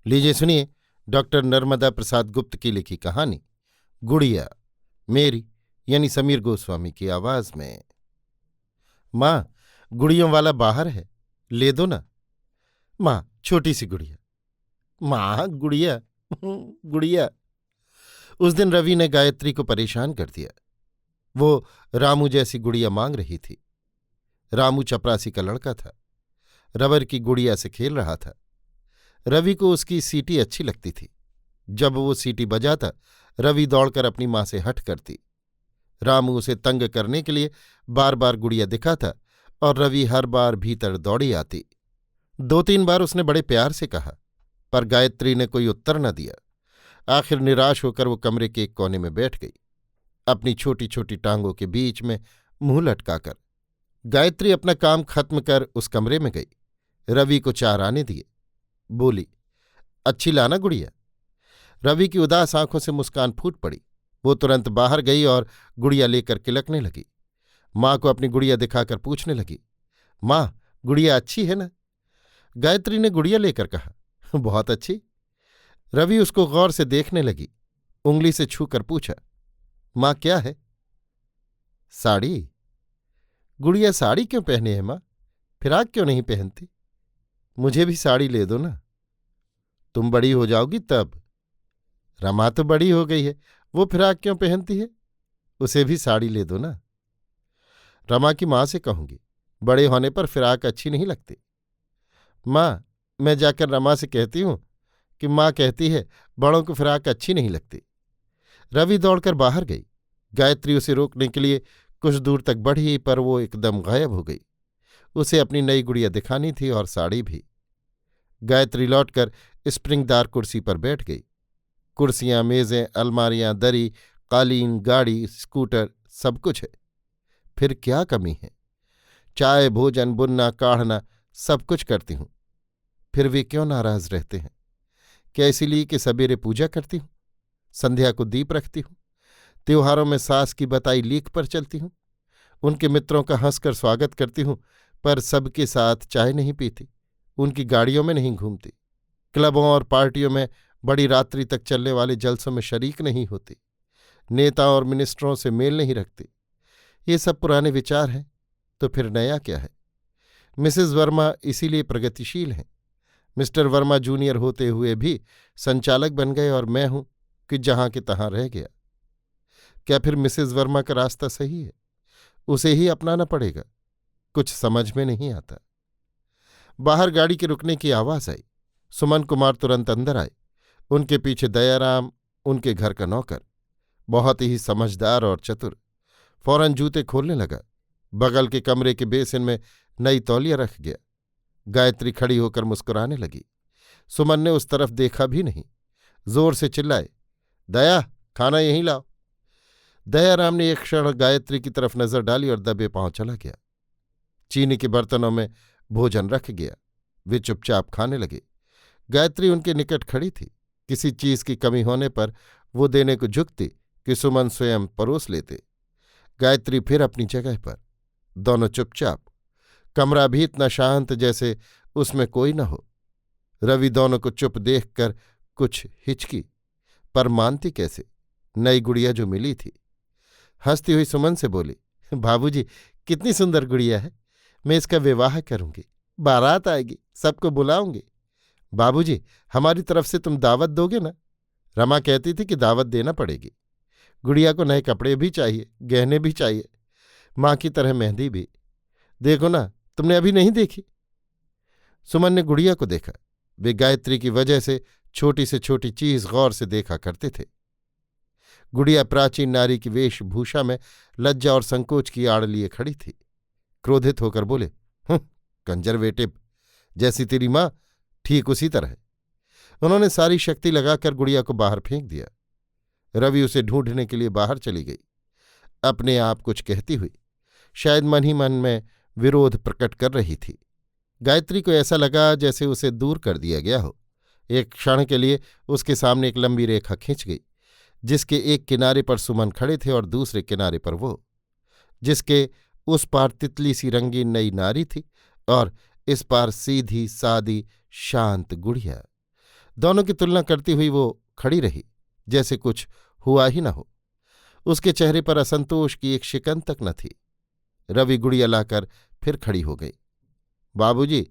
लीजिए सुनिए डॉक्टर नर्मदा प्रसाद गुप्त की लिखी कहानी गुड़िया, मेरी यानी समीर गोस्वामी की आवाज में। माँ, गुड़ियों वाला बाहर है, ले दो ना। माँ, छोटी सी गुड़िया। माँ, गुड़िया गुड़िया। उस दिन रवि ने गायत्री को परेशान कर दिया। वो रामू जैसी गुड़िया मांग रही थी। रामू चपरासी का लड़का था, रबर की गुड़िया से खेल रहा था। रवि को उसकी सीटी अच्छी लगती थी। जब वो सीटी बजाता, रवि दौड़कर अपनी माँ से हट करती। रामू उसे तंग करने के लिए बार बार गुड़िया दिखाता और रवि हर बार भीतर दौड़ी आती। 2-3 बार उसने बड़े प्यार से कहा, पर गायत्री ने कोई उत्तर न दिया। आखिर निराश होकर वो कमरे के एक कोने में बैठ गई, अपनी छोटी छोटी टांगों के बीच में मुंह लटकाकर। गायत्री अपना काम खत्म कर उस कमरे में गई। रवि को चार आने दिए। बोली, अच्छी लाना गुड़िया। रवि की उदास आंखों से मुस्कान फूट पड़ी। वो तुरंत बाहर गई और गुड़िया लेकर किलकने लगी। माँ को अपनी गुड़िया दिखाकर पूछने लगी, माँ, गुड़िया अच्छी है ना? गायत्री ने गुड़िया लेकर कहा, बहुत अच्छी। रवि उसको गौर से देखने लगी। उंगली से छूकर पूछा, माँ क्या है? साड़ी। गुड़िया साड़ी क्यों पहने है माँ? फिराक क्यों नहीं पहनती? मुझे भी साड़ी ले दो ना। तुम बड़ी हो जाओगी तब। रमा तो बड़ी हो गई है, वो फिराक क्यों पहनती है? उसे भी साड़ी ले दो ना। रमा की माँ से कहूंगी, बड़े होने पर फिराक अच्छी नहीं लगती। माँ, मैं जाकर रमा से कहती हूं कि माँ कहती है बड़ों को फिराक अच्छी नहीं लगती। रवि दौड़कर बाहर गई। गायत्री उसे रोकने के लिए कुछ दूर तक बढ़ी, पर वो एकदम गायब हो गई। उसे अपनी नई गुड़िया दिखानी थी और साड़ी भी। गायत्री लौटकर स्प्रिंगदार कुर्सी पर बैठ गई। कुर्सियां, मेजें, अलमारियां, दरी, कालीन, गाड़ी, स्कूटर, सब कुछ है। फिर क्या कमी है? चाय, भोजन, बुनना, काढ़ना सब कुछ करती हूं। फिर वे क्यों नाराज रहते हैं? क्या इसीलिए कि सवेरे पूजा करती हूं, संध्या को दीप रखती हूं, त्योहारों में सास की बताई लीक पर चलती हूं, उनके मित्रों का हंसकर स्वागत करती हूं, पर सबके साथ चाय नहीं पीती, उनकी गाड़ियों में नहीं घूमती, क्लबों और पार्टियों में बड़ी रात्रि तक चलने वाले जलसों में शरीक नहीं होती, नेता और मिनिस्टरों से मेल नहीं रखती? ये सब पुराने विचार हैं, तो फिर नया क्या है? मिसेस वर्मा इसीलिए प्रगतिशील हैं। मिस्टर वर्मा जूनियर होते हुए भी संचालक बन गए और मैं हूं कि जहां के तहां रह गया। क्या फिर मिसेस वर्मा का रास्ता सही है? उसे ही अपनाना पड़ेगा। कुछ समझ में नहीं आता। बाहर गाड़ी के रुकने की आवाज आई। सुमन कुमार तुरंत अंदर आए। उनके पीछे दयाराम, उनके घर का नौकर, बहुत ही समझदार और चतुर। फौरन जूते खोलने लगा। बगल के कमरे के बेसिन में नई तौलिया रख गया। गायत्री खड़ी होकर मुस्कुराने लगी। सुमन ने उस तरफ देखा भी नहीं। जोर से चिल्लाए, दया, खाना यहीं लाओ। दयाराम ने एक क्षण गायत्री की तरफ नजर डाली और दबे पांव चला गया। चीनी के बर्तनों में भोजन रख गया। वे चुपचाप खाने लगे। गायत्री उनके निकट खड़ी थी। किसी चीज की कमी होने पर वो देने को झुकती कि सुमन स्वयं परोस लेते। गायत्री फिर अपनी जगह पर। दोनों चुपचाप। कमरा भी इतना शांत जैसे उसमें कोई न हो। रवि दोनों को चुप देखकर कुछ हिचकी, पर मानती कैसे? नई गुड़िया जो मिली थी। हंसती हुई सुमन से बोली, बाबूजी, कितनी सुंदर गुड़िया है। मैं इसका विवाह करूंगी, बारात आएगी, सबको बुलाऊंगी। बाबूजी, हमारी तरफ से तुम दावत दोगे ना? रमा कहती थी कि दावत देना पड़ेगी। गुड़िया को नए कपड़े भी चाहिए, गहने भी चाहिए, माँ की तरह मेहंदी भी। देखो ना, तुमने अभी नहीं देखी? सुमन ने गुड़िया को देखा। वे गायत्री की वजह से छोटी से छोटी चीज गौर से देखा करते थे। गुड़िया प्राचीन नारी की वेशभूषा में लज्जा और संकोच की आड़ लिए खड़ी थी। क्रोधित होकर बोले, कंजरवेटिव, जैसी तेरी माँ ठीक उसी तरह। उन्होंने सारी शक्ति लगाकर गुड़िया को बाहर फेंक दिया। रवि उसे ढूंढने के लिए बाहर चली गई, अपने आप कुछ कहती हुई, शायद मन ही मन में विरोध प्रकट कर रही थी। गायत्री को ऐसा लगा जैसे उसे दूर कर दिया गया हो। एक क्षण के लिए उसके सामने एक लंबी रेखा खिंच गई, जिसके एक किनारे पर सुमन खड़े थे और दूसरे किनारे पर वो, जिसके उस पार तितली सी रंगीन नई नारी थी और इस पार सीधी सादी शांत गुड़िया। दोनों की तुलना करती हुई वो खड़ी रही, जैसे कुछ हुआ ही न हो। उसके चेहरे पर असंतोष की एक शिकन तक न थी। रवि गुड़िया लाकर फिर खड़ी हो गई। बाबूजी,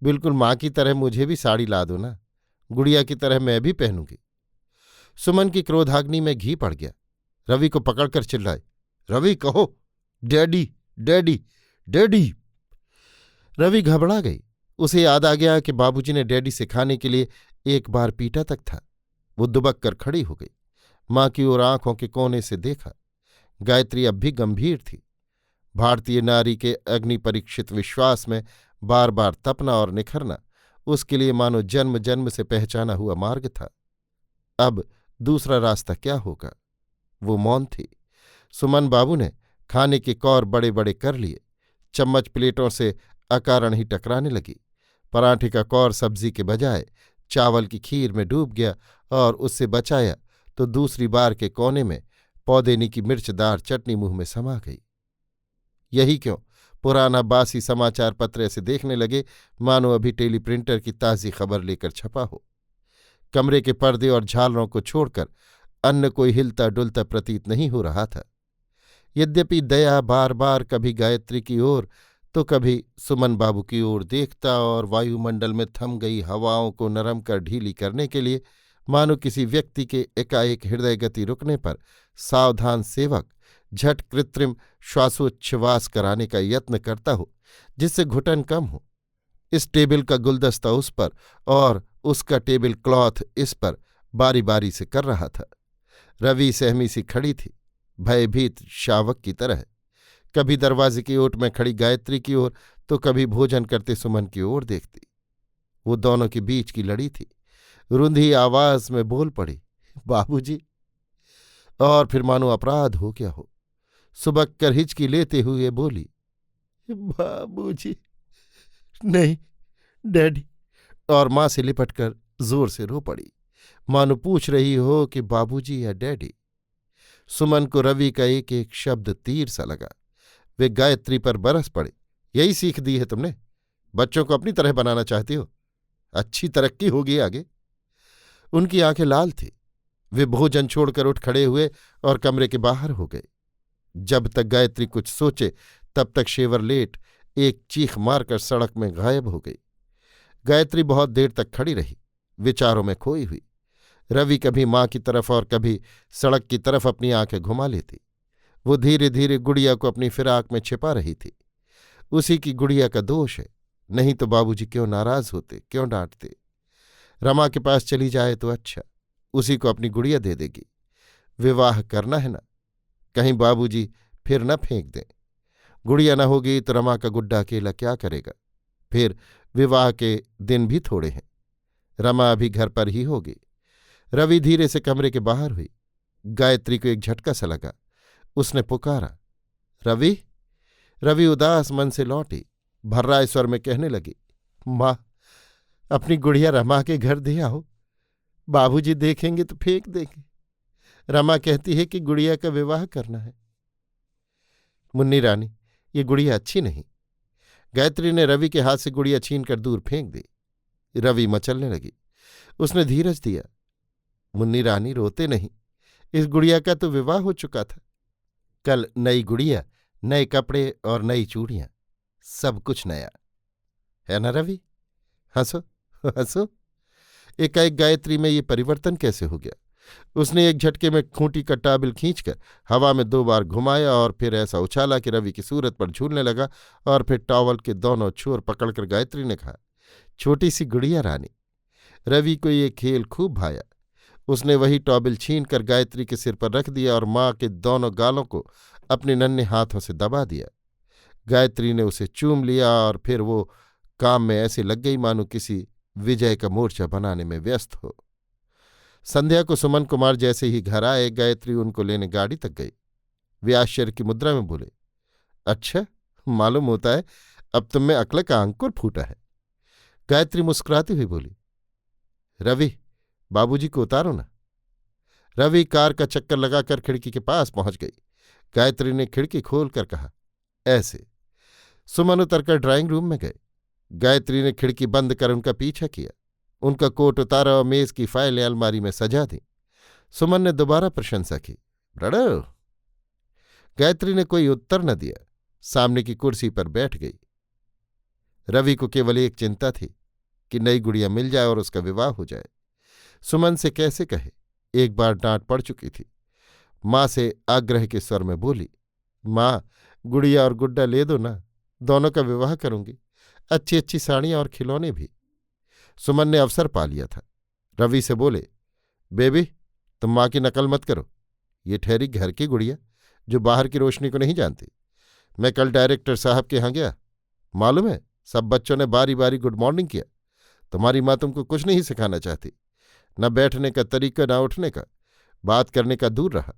बिल्कुल माँ की तरह मुझे भी साड़ी ला दो ना, गुड़िया की तरह मैं भी पहनूंगी। सुमन की क्रोधाग्नि में घी पड़ गया। रवि को पकड़कर चिल्लाए, रवि कहो, डैडी डैडी डैडी। रवि घबरा गई। उसे याद आ गया कि बाबूजी ने डैडी सिखाने के लिए एक बार पीटा तक था। वो दुबक कर खड़ी हो गई, माँ की ओर आंखों के कोने से देखा। गायत्री अब भी गंभीर थी। भारतीय नारी के अग्नि परीक्षित विश्वास में बार बार तपना और निखरना उसके लिए मानो जन्म जन्म से पहचाना हुआ मार्ग था। अब दूसरा रास्ता क्या होगा? वो मौन थी। सुमन बाबू ने खाने के कौर बड़े बड़े कर लिए। चम्मच प्लेटों से अकारण ही टकराने लगी। पराठे का कौर सब्जी के बजाय चावल की खीर में डूब गया और उससे बचाया तो दूसरी बार के कोने में पौदेनी की मिर्चदार चटनी मुंह में समा गई। यही क्यों पुराना बासी समाचार पत्र ऐसे देखने लगे मानो अभी टेलीप्रिंटर की ताज़ी खबर लेकर छपा हो। कमरे के पर्दे और झालरों को छोड़कर अन्य कोई हिलता डुलता प्रतीत नहीं हो रहा था। यद्यपि दया बार बार कभी गायत्री की ओर तो कभी सुमन बाबू की ओर देखता और वायुमंडल में थम गई हवाओं को नरम कर ढीली करने के लिए मानो किसी व्यक्ति के एकाएक हृदय गति रुकने पर सावधान सेवक झट कृत्रिम श्वासोच्छ्वास कराने का यत्न करता हो, जिससे घुटन कम हो। इस टेबल का गुलदस्ता उस पर और उसका टेबल क्लॉथ इस पर बारी बारी से कर रहा था। रवि सहमी सी खड़ी थी, भयभीत शावक की तरह, कभी दरवाजे की ओट में खड़ी गायत्री की ओर तो कभी भोजन करते सुमन की ओर देखती। वो दोनों के बीच की लड़ी थी। रुंधी आवाज में बोल पड़ी, बाबूजी। और फिर मानो अपराध हो गया हो, सुबक कर हिचकी लेते हुए बोली, बाबूजी नहीं, डैडी। और मां से लिपटकर जोर से रो पड़ी, मानो पूछ रही हो कि बाबूजी या डैडी। सुमन को रवि का एक एक शब्द तीर सा लगा। वे गायत्री पर बरस पड़े, यही सीख दी है तुमने? बच्चों को अपनी तरह बनाना चाहती हो? अच्छी तरक्की होगी आगे। उनकी आंखें लाल थी। वे भोजन छोड़कर उठ खड़े हुए और कमरे के बाहर हो गए। जब तक गायत्री कुछ सोचे तब तक शेवरलेट एक चीख मारकर सड़क में गायब हो गई। गायत्री बहुत देर तक खड़ी रही, विचारों में खोई हुई। रवि कभी माँ की तरफ और कभी सड़क की तरफ अपनी आंखें घुमा लेती। वो धीरे धीरे गुड़िया को अपनी फिराक में छिपा रही थी। उसी की गुड़िया का दोष है, नहीं तो बाबूजी क्यों नाराज होते, क्यों डांटते? रमा के पास चली जाए तो अच्छा, उसी को अपनी गुड़िया दे देगी। विवाह करना है ना, कहीं बाबूजी फिर न फेंक दें। गुड़िया न होगी तो रमा का गुड्डा अकेला क्या करेगा? फिर विवाह के दिन भी थोड़े हैं। रमा अभी घर पर ही होगी। रवि धीरे से कमरे के बाहर हुई। गायत्री को एक झटका सा लगा। उसने पुकारा, रवि। रवि उदास मन से लौटी, भर्राए स्वर में कहने लगी, माँ, अपनी गुड़िया रमा के घर दे आओ, बाबूजी देखेंगे तो फेंक देंगे। रमा कहती है कि गुड़िया का विवाह करना है। मुन्नी रानी, ये गुड़िया अच्छी नहीं। गायत्री ने रवि के हाथ से गुड़िया छीनकर दूर फेंक दी। रवि मचलने लगी। उसने धीरज दिया, मुन्नी रानी रोते नहीं, इस गुड़िया का तो विवाह हो चुका था। कल नई गुड़िया, नए कपड़े और नई चूड़ियां, सब कुछ नया है ना रवि? हंसो हंसो। एकाएक गायत्री में ये परिवर्तन कैसे हो गया? उसने एक झटके में खूंटी का टाबिल खींचकर हवा में 2 बार घुमाया और फिर ऐसा उछाला कि रवि की सूरत पर झूलने लगा। और फिर टॉवल के दोनों छोर पकड़कर गायत्री ने कहा, छोटी सी गुड़िया रानी। रवि को ये खेल खूब भाया। उसने वही टॉबिल छीनकर गायत्री के सिर पर रख दिया और माँ के दोनों गालों को अपने नन्हे हाथों से दबा दिया। गायत्री ने उसे चूम लिया और फिर वो काम में ऐसे लग गई मानो किसी विजय का मोर्चा बनाने में व्यस्त हो। संध्या को सुमन कुमार जैसे ही घर आए, गायत्री उनको लेने गाड़ी तक गई। वे आश्चर्य की मुद्रा में बोले, अच्छा, मालूम होता है अब तुम में अक्ल का अंकुर फूटा है। गायत्री मुस्कुराती हुई बोली, रवि, बाबूजी को उतारो ना। रवि कार का चक्कर लगाकर खिड़की के पास पहुंच गई। गायत्री ने खिड़की खोलकर कहा, ऐसे। सुमन उतरकर ड्राइंग रूम में गए। गायत्री ने खिड़की बंद कर उनका पीछा किया। उनका कोट उतारा और मेज की फाइलें अलमारी में सजा दी। सुमन ने दोबारा प्रशंसा की। ब्रड़ो। गायत्री ने कोई उत्तर न दिया, सामने की कुर्सी पर बैठ गई। रवि को केवल एक चिंता थी कि नई गुड़िया मिल जाए और उसका विवाह हो जाए। सुमन से कैसे कहे, एक बार डांट पड़ चुकी थी। माँ से आग्रह के स्वर में बोली, माँ, गुड़िया और गुड्डा ले दो ना, दोनों का विवाह करूंगी, अच्छी अच्छी साड़ियां और खिलौने भी। सुमन ने अवसर पा लिया था। रवि से बोले, बेबी, तुम माँ की नकल मत करो, ये ठहरी घर की गुड़िया जो बाहर की रोशनी को नहीं जानती। मैं कल डायरेक्टर साहब के यहाँ गया, मालूम है सब बच्चों ने बारी बारी गुड मॉर्निंग किया। तुम्हारी माँ तुमको कुछ नहीं सिखाना चाहती, न बैठने का तरीका, न उठने का, बात करने का दूर रहा।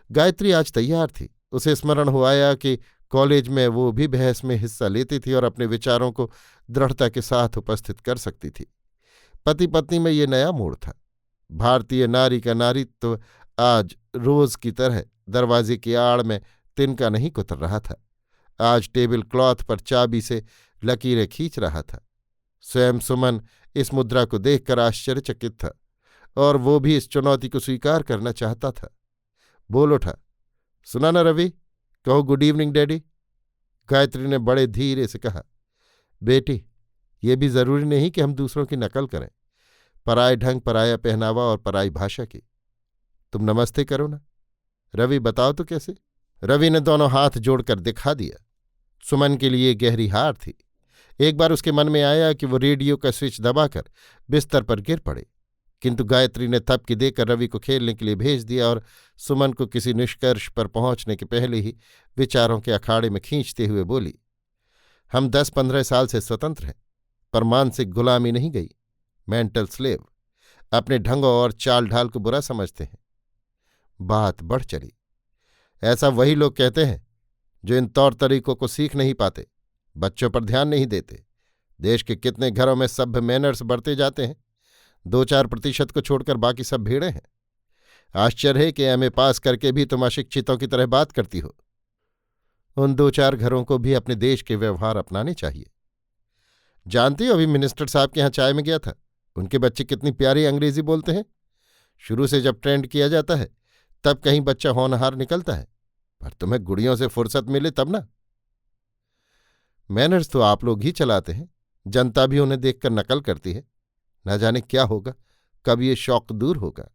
गायत्री आज तैयार थी। उसे स्मरण हो आया कि कॉलेज में वो भी बहस में हिस्सा लेती थी और अपने विचारों को दृढ़ता के साथ उपस्थित कर सकती थी। पति पत्नी में ये नया मोड़ था। भारतीय नारी का नारीत्व आज रोज की तरह दरवाजे की आड़ में तिनका नहीं कुतर रहा था। आज टेबल क्लॉथ पर चाबी से लकीरें खींच रहा था। स्वयं सुमन इस मुद्रा को देखकर आश्चर्यचकित था और वो भी इस चुनौती को स्वीकार करना चाहता था। बोल उठा, सुना ना रवि, कहो गुड इवनिंग डैडी। गायत्री ने बड़े धीरे से कहा, बेटी, ये भी जरूरी नहीं कि हम दूसरों की नकल करें, पराये ढंग, पराया पहनावा और पराई भाषा की। तुम नमस्ते करो ना। रवि, बताओ तो कैसे। रवि ने दोनों हाथ जोड़कर दिखा दिया। सुमन के लिए गहरी हार थी। एक बार उसके मन में आया कि वो रेडियो का स्विच दबाकर बिस्तर पर गिर पड़े, किंतु गायत्री ने थपकी देकर रवि को खेलने के लिए भेज दिया और सुमन को किसी निष्कर्ष पर पहुंचने के पहले ही विचारों के अखाड़े में खींचते हुए बोली, हम 10-15 साल से स्वतंत्र हैं, पर मानसिक गुलामी नहीं गई। Mental slave. अपने ढंगों और चाल ढाल को बुरा समझते हैं। बात बढ़ चली। ऐसा वही लोग कहते हैं जो इन तौर तरीकों को सीख नहीं पाते, बच्चों पर ध्यान नहीं देते। देश के कितने घरों में सभ्य मैनर्स बढ़ते जाते हैं, 2-4% को छोड़कर बाकी सब भेड़े हैं। आश्चर्य है कि एमए पास करके भी तुम अशिक्षितों की तरह बात करती हो। उन 2-4 घरों को भी अपने देश के व्यवहार अपनाने चाहिए। जानती हो, अभी मिनिस्टर साहब के यहाँ चाय में गया था, उनके बच्चे कितनी प्यारी अंग्रेजी बोलते हैं। शुरू से जब ट्रेंड किया जाता है तब कहीं बच्चा होनहार निकलता है, पर तुम्हें गुड़ियों से फुर्सत मिले तब ना। मैनर्स तो आप लोग ही चलाते हैं, जनता भी उन्हें देखकर नकल करती है। न जाने क्या होगा, कब ये शौक दूर होगा।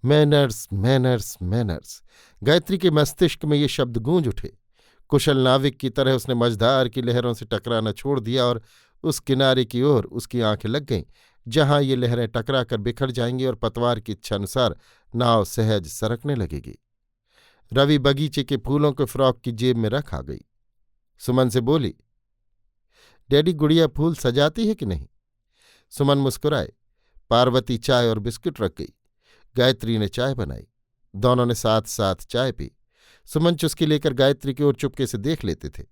Manners, manners, manners. गायत्री के मस्तिष्क में ये शब्द गूंज उठे। कुशल नाविक की तरह उसने मझधार की लहरों से टकराना छोड़ दिया और उस किनारे की ओर उसकी आंखें लग गईं जहां ये लहरें टकरा कर बिखर जाएंगी और पतवार की इच्छानुसार नाव सहज सरकने लगेगी। रवि बगीचे के फूलों को फ्रॉक की जेब में रख आ गई। सुमन से बोली, डैडी, गुड़िया फूल सजाती है कि नहीं। सुमन मुस्कुराए। पार्वती चाय और बिस्कुट रख गई। गायत्री ने चाय बनाई। दोनों ने साथ साथ चाय पी। सुमन चुस्की लेकर गायत्री की ओर चुपके से देख लेते थे।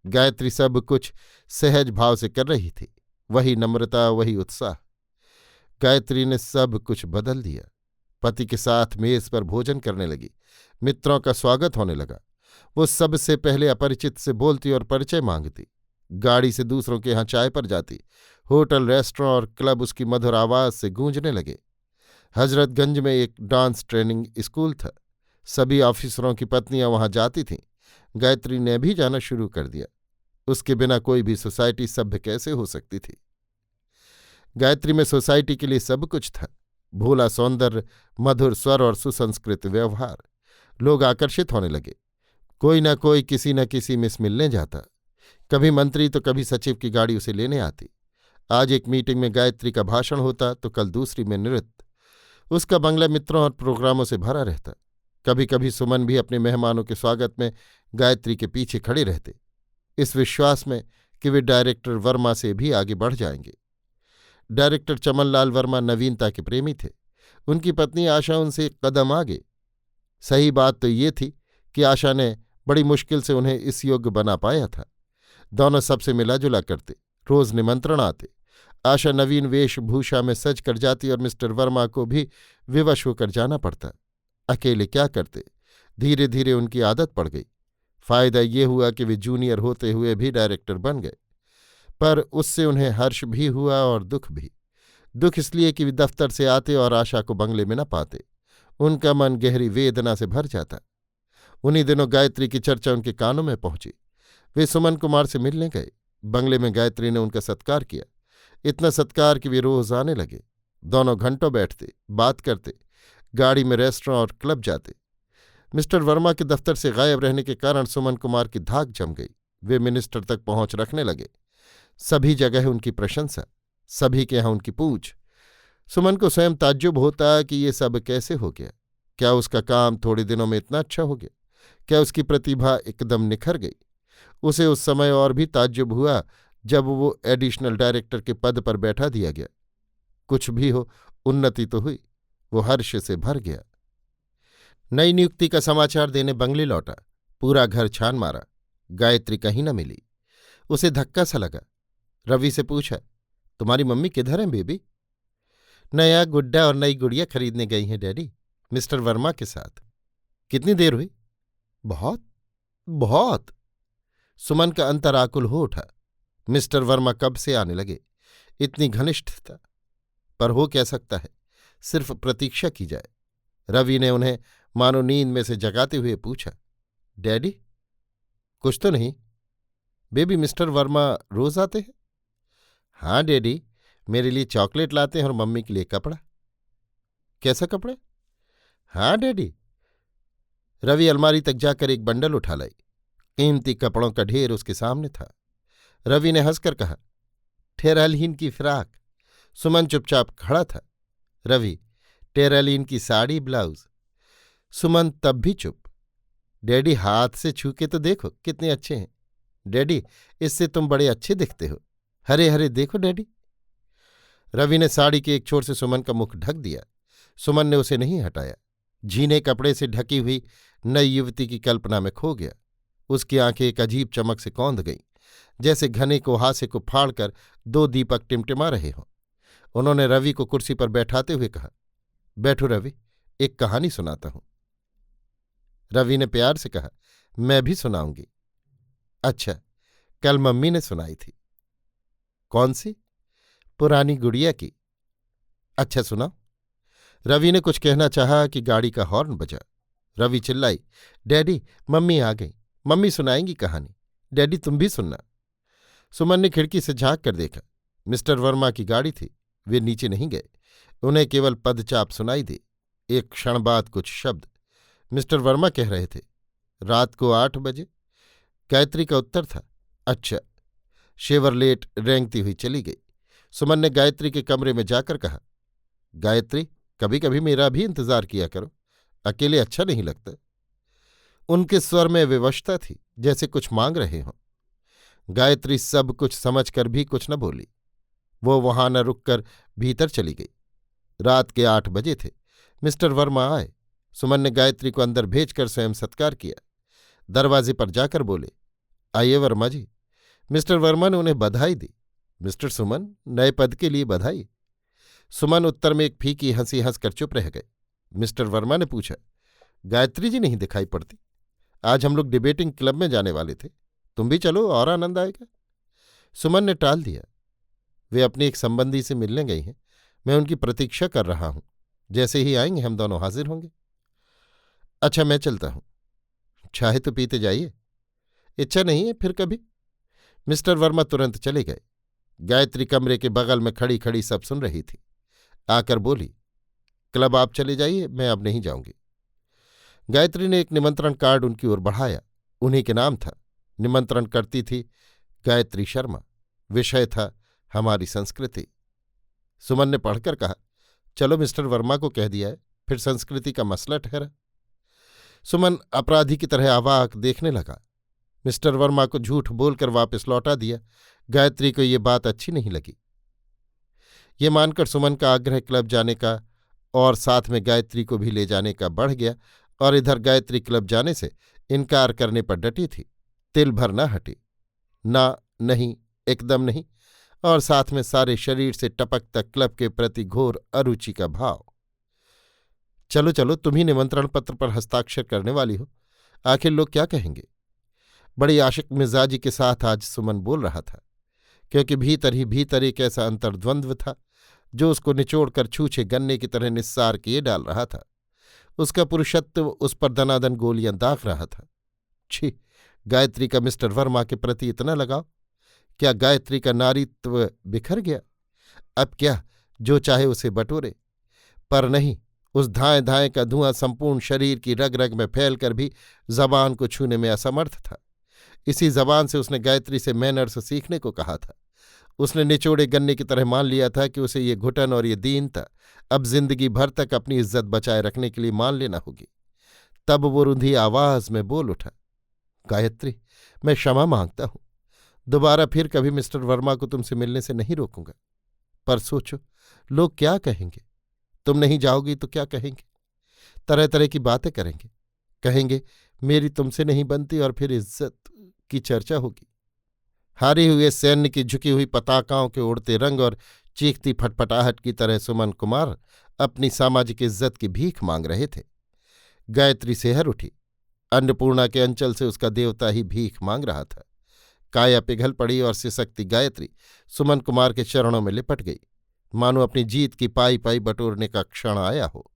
गायत्री सब कुछ सहज भाव से कर रही थी, वही नम्रता, वही उत्साह। गायत्री ने सब कुछ बदल दिया। पति के साथ मेज पर भोजन करने लगी। मित्रों का स्वागत होने लगा। वो सबसे पहले अपरिचित से बोलती और परिचय मांगती। गाड़ी से दूसरों के यहाँ चाय पर जाती। होटल, रेस्टोरेंट और क्लब उसकी मधुर आवाज से गूंजने लगे। हजरतगंज में एक डांस ट्रेनिंग स्कूल था। सभी ऑफिसरों की पत्नियां वहां जाती थीं। गायत्री ने भी जाना शुरू कर दिया। उसके बिना कोई भी सोसाइटी सभ्य कैसे हो सकती थी। गायत्री में सोसाइटी के लिए सब कुछ था। भोला सौंदर्य, मधुर स्वर और सुसंस्कृत व्यवहार। लोग आकर्षित होने लगे। कोई न कोई किसी न किसी में मिलने जाता। कभी मंत्री तो कभी सचिव की गाड़ी उसे लेने आती। आज एक मीटिंग में गायत्री का भाषण होता तो कल दूसरी में नृत्य। उसका बंगला मित्रों और प्रोग्रामों से भरा रहता। कभी कभी सुमन भी अपने मेहमानों के स्वागत में गायत्री के पीछे खड़े रहते, इस विश्वास में कि वे डायरेक्टर वर्मा से भी आगे बढ़ जाएंगे। डायरेक्टर चमनलाल वर्मा नवीनता के प्रेमी थे। उनकी पत्नी आशा उनसे एक कदम आगे। सही बात तो ये थी कि आशा ने बड़ी मुश्किल से उन्हें इस योग्य बना पाया था। दोनों सबसे मिला जुला करते, रोज निमंत्रण आते। आशा नवीन वेशभूषा में सज कर जाती और मिस्टर वर्मा को भी विवश होकर जाना पड़ता। अकेले क्या करते। धीरे धीरे उनकी आदत पड़ गई। फायदा ये हुआ कि वे जूनियर होते हुए भी डायरेक्टर बन गए। पर उससे उन्हें हर्ष भी हुआ और दुख भी। दुख इसलिए कि वे दफ्तर से आते और आशा को बंगले में न पाते। उनका मन गहरी वेदना से भर जाता। उन्हीं दिनों गायत्री की चर्चा उनके कानों में पहुंची। वे सुमन कुमार से मिलने गए। बंगले में गायत्री ने उनका सत्कार किया, इतना सत्कार कि वे रोज आने लगे। दोनों घंटों बैठते, बात करते, गाड़ी में रेस्टोरेंट और क्लब जाते। मिस्टर वर्मा के दफ्तर से गायब रहने के कारण सुमन कुमार की धाक जम गई। वे मिनिस्टर तक पहुंच रखने लगे। सभी जगह उनकी प्रशंसा, सभी के यहां उनकी पूछ। सुमन को स्वयं ताज्जुब होता कि ये सब कैसे हो गया। क्या उसका काम थोड़े दिनों में इतना अच्छा हो गया? क्या उसकी प्रतिभा एकदम निखर गई? उसे उस समय और भी ताज्जुब हुआ जब वो एडिशनल डायरेक्टर के पद पर बैठा दिया गया। कुछ भी हो, उन्नति तो हुई। वो हर्ष से भर गया। नई नियुक्ति का समाचार देने बंगले लौटा। पूरा घर छान मारा, गायत्री कहीं न मिली। उसे धक्का सा लगा। रवि से पूछा, तुम्हारी मम्मी किधर हैं बेबी? नया गुड्डा और नई गुड़िया खरीदने गई हैं डैडी, मिस्टर वर्मा के साथ। कितनी देर हुई? बहुत बहुत। सुमन का अंतर आकुल हो उठा। मिस्टर वर्मा कब से आने लगे? इतनी घनिष्ठता। पर हो क्या सकता है, सिर्फ प्रतीक्षा की जाए। रवि ने उन्हें मानो नींद में से जगाते हुए पूछा, डैडी? कुछ तो नहीं बेबी, मिस्टर वर्मा रोज आते हैं? हाँ डैडी, मेरे लिए चॉकलेट लाते हैं और मम्मी के लिए कपड़ा। कैसा कपड़ा? हाँ डैडी। रवि अलमारी तक जाकर एक बंडल उठा लाई। कीमती कपड़ों का ढेर उसके सामने था। रवि ने हंसकर कहा, टेरालीन की फ्राक। सुमन चुपचाप खड़ा था। रवि, टेरालीन की साड़ी ब्लाउज। सुमन तब भी चुप। डैडी, हाथ से छू के तो देखो कितने अच्छे हैं। डैडी, इससे तुम बड़े अच्छे दिखते हो। हरे हरे देखो डैडी। रवि ने साड़ी के एक छोर से सुमन का मुख ढक दिया। सुमन ने उसे नहीं हटाया। झीने कपड़े से ढकी हुई नई युवती की कल्पना में खो गया। उसकी आंखें एक अजीब चमक से कौंध गईं, जैसे घने कुहासे को फाड़कर दो दीपक टिमटिमा रहे हों। उन्होंने रवि को कुर्सी पर बैठाते हुए कहा, बैठो रवि, एक कहानी सुनाता हूं। रवि ने प्यार से कहा, मैं भी सुनाऊंगी। अच्छा, कल मम्मी ने सुनाई थी। कौन सी? पुरानी गुड़िया की। अच्छा सुनाओ। रवि ने कुछ कहना चाहा कि गाड़ी का हॉर्न बजा। रवि चिल्लाई, डैडी, मम्मी आ गई, मम्मी सुनाएंगी कहानी। डैडी तुम भी सुनना। सुमन ने खिड़की से झांक कर देखा। मिस्टर वर्मा की गाड़ी थी। वे नीचे नहीं गए। उन्हें केवल पदचाप सुनाई दी। एक क्षण बाद कुछ शब्द। मिस्टर वर्मा कह रहे थे, रात को 8 बजे। गायत्री का उत्तर था, अच्छा। शेवरलेट रेंगती हुई चली गई। सुमन ने गायत्री के कमरे में जाकर कहा, गायत्री, कभी कभी मेरा भी इंतजार किया करो, अकेले अच्छा नहीं लगता। उनके स्वर में विवशता थी, जैसे कुछ मांग रहे हों। गायत्री सब कुछ समझकर भी कुछ न बोली। वो वहां न रुककर भीतर चली गई। रात के 8 बजे थे। मिस्टर वर्मा आए। सुमन ने गायत्री को अंदर भेजकर स्वयं सत्कार किया। दरवाजे पर जाकर बोले, आइए वर्मा जी। मिस्टर वर्मा ने उन्हें बधाई दी। मिस्टर सुमन, नए पद के लिए बधाई। सुमन उत्तर में एक फीकी हंसी हंसकर चुप रह गए। मिस्टर वर्मा ने पूछा, गायत्री जी नहीं दिखाई पड़ती? आज हम लोग डिबेटिंग क्लब में जाने वाले थे, तुम भी चलो और आनंद आएगा। सुमन ने टाल दिया। वे अपनी एक संबंधी से मिलने गई हैं, मैं उनकी प्रतीक्षा कर रहा हूं। जैसे ही आएंगे हम दोनों हाजिर होंगे। अच्छा, मैं चलता हूं। चाहे तो पीते जाइए। इच्छा नहीं है, फिर कभी। मिस्टर वर्मा तुरंत चले गए। गायत्री कमरे के बगल में खड़ी खड़ी सब सुन रही थी। आकर बोली, क्लब आप चले जाइए, मैं अब नहीं जाऊंगी। गायत्री ने एक निमंत्रण कार्ड उनकी ओर बढ़ाया। उन्हीं के नाम था। निमंत्रण करती थी गायत्री शर्मा। विषय था हमारी संस्कृति। सुमन ने पढ़कर कहा, चलो मिस्टर वर्मा को कह दिया है, फिर संस्कृति का मसला ठहरा। सुमन अपराधी की तरह अवाक देखने लगा। मिस्टर वर्मा को झूठ बोलकर वापस लौटा दिया। गायत्री को ये बात अच्छी नहीं लगी। ये मानकर सुमन का आग्रह क्लब जाने का और साथ में गायत्री को भी ले जाने का बढ़ गया, और इधर गायत्री क्लब जाने से इनकार करने पर डटी थी। तिल भर न हटी। ना, नहीं, एकदम नहीं, और साथ में सारे शरीर से टपकता क्लब के प्रति घोर अरुचि का भाव। चलो चलो, तुम ही निमंत्रण पत्र पर हस्ताक्षर करने वाली हो, आखिर लोग क्या कहेंगे? बड़ी आशिक मिजाजी के साथ आज सुमन बोल रहा था। क्योंकि भीतर ही भीतर एक ऐसा अंतर्द्वंद्व था जो उसको निचोड़कर छूछे गन्ने की तरह निस्सार किए डाल रहा था। उसका पुरुषत्व उस पर दनादन गोलियां दाग रहा था। छी, गायत्री का मिस्टर वर्मा के प्रति इतना लगाव! क्या गायत्री का नारीत्व बिखर गया? अब क्या जो चाहे उसे बटोरे? पर नहीं, उस धाएं धाएं का धुआं संपूर्ण शरीर की रग रग में फैलकर भी जबान को छूने में असमर्थ था। इसी जबान से उसने गायत्री से मैनर्स सीखने को कहा था। उसने निचोड़े गन्ने की तरह मान लिया था कि उसे ये घुटन और ये दीनता अब जिंदगी भर तक अपनी इज्जत बचाए रखने के लिए मान लेना होगी। तब वो रुंधी आवाज में बोल उठा, गायत्री, मैं क्षमा मांगता हूं। दोबारा फिर कभी मिस्टर वर्मा को तुमसे मिलने से नहीं रोकूंगा। पर सोचो, लोग क्या कहेंगे? तुम नहीं जाओगी तो क्या कहेंगे? तरह तरह की बातें करेंगे। कहेंगे मेरी तुमसे नहीं बनती, और फिर इज्जत की चर्चा होगी। हारे हुए सैन्य की झुकी हुई पताकाओं के उड़ते रंग और चीखती फटफटाहट की तरह सुमन कुमार अपनी सामाजिक इज्जत की भीख मांग रहे थे। गायत्री सेहर उठी। अन्नपूर्णा के अंचल से उसका देवता ही भीख मांग रहा था। काया पिघल पड़ी और सिसकती गायत्री सुमन कुमार के चरणों में लिपट गई, मानो अपनी जीत की पाई पाई बटोरने का क्षण आया हो।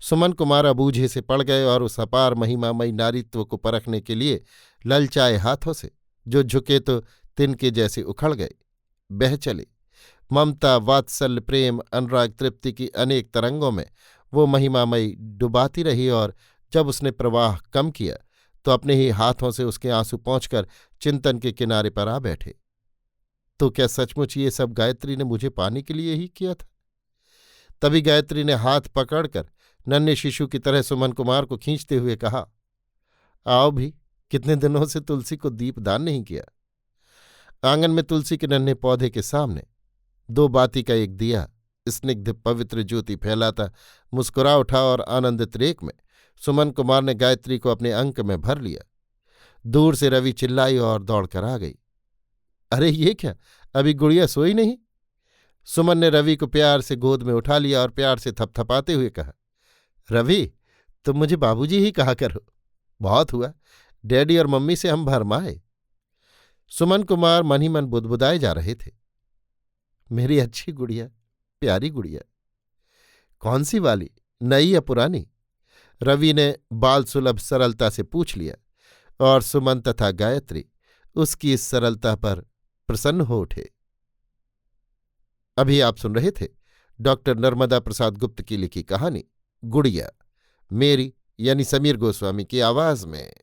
सुमन कुमार अबूझे से पड़ गए और उस अपार महिमामयी नारीत्व को परखने के लिए ललचाए हाथों से, जो झुके तो तिनके जैसे उखड़ गए, बह चले। ममता, वात्सल्य, प्रेम, अनुराग, तृप्ति की अनेक तरंगों में वो महिमामयी डुबाती रही, और जब उसने प्रवाह कम किया तो अपने ही हाथों से उसके आंसू पहुंचकर चिंतन के किनारे पर आ बैठे। तो क्या सचमुच ये सब गायत्री ने मुझे पाने के लिए ही किया था? तभी गायत्री ने हाथ पकड़कर नन्हे शिशु की तरह सुमन कुमार को खींचते हुए कहा, आओ भी, कितने दिनों से तुलसी को दीपदान नहीं किया। आंगन में तुलसी के नन्हे पौधे के सामने 2 बाती का एक दिया स्निग्ध पवित्र ज्योति फैलाता मुस्कुरा उठा, और आनंदित रेख में सुमन कुमार ने गायत्री को अपने अंक में भर लिया। दूर से रवि चिल्लाई और दौड़कर आ गई। अरे ये क्या, अभी गुड़िया सोई नहीं? सुमन ने रवि को प्यार से गोद में उठा लिया और प्यार से थपथपाते हुए कहा, रवि, तुम मुझे बाबूजी ही कहा करो। बहुत हुआ, डैडी और मम्मी से हम भरमाए। सुमन कुमार मन ही मन बुदबुदाए जा रहे थे। मेरी अच्छी गुड़िया, प्यारी गुड़िया। कौन सी वाली, नई या पुरानी? रवि ने बाल सुलभ सरलता से पूछ लिया, और सुमन तथा गायत्री उसकी इस सरलता पर प्रसन्न हो उठे। अभी आप सुन रहे थे डॉक्टर नर्मदा प्रसाद गुप्त की लिखी कहानी गुड़िया, मेरी यानी समीर गोस्वामी की आवाज में।